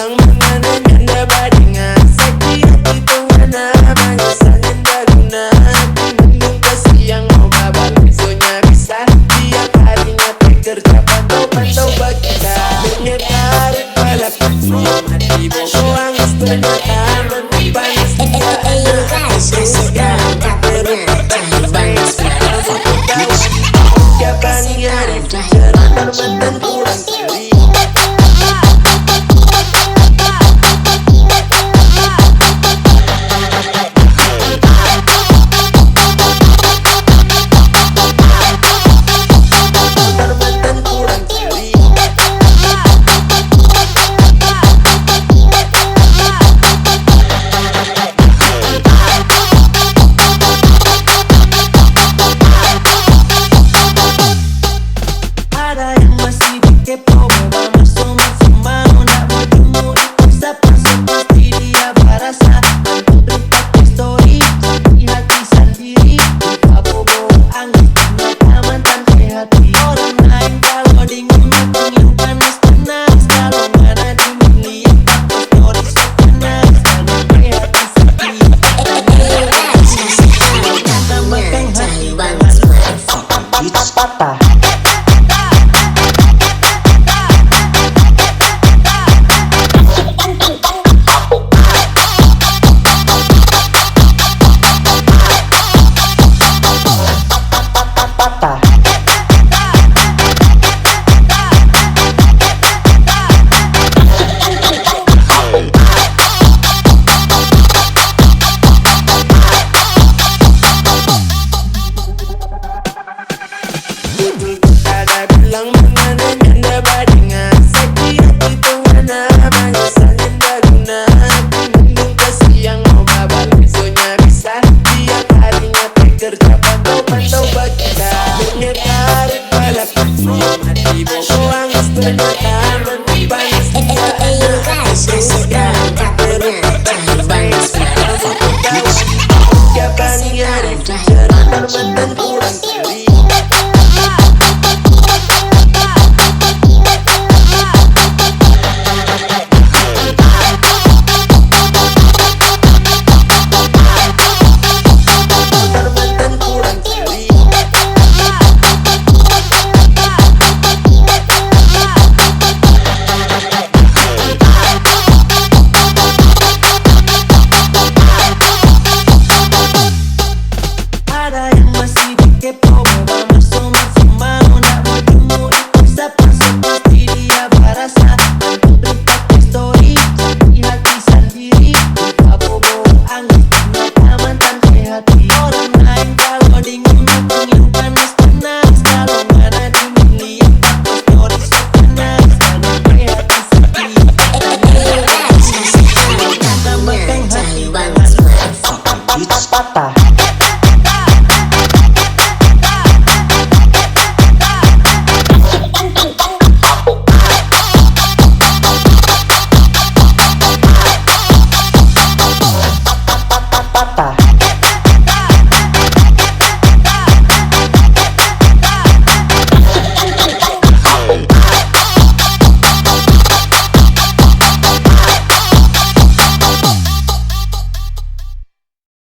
bilang mengenai nyanda badingan sakit hati tengah menyesalin daguna mendung ke siang mau babak besoknya bisa tiap harinya kerja pantau-pantau bagita menyekari balap mati bobo angis ternyata menteri panas sekarang tak pernah banyak ucapan yang secara mantan kurang Ceria. Mati bobo angis ternyata menteri panas sekarang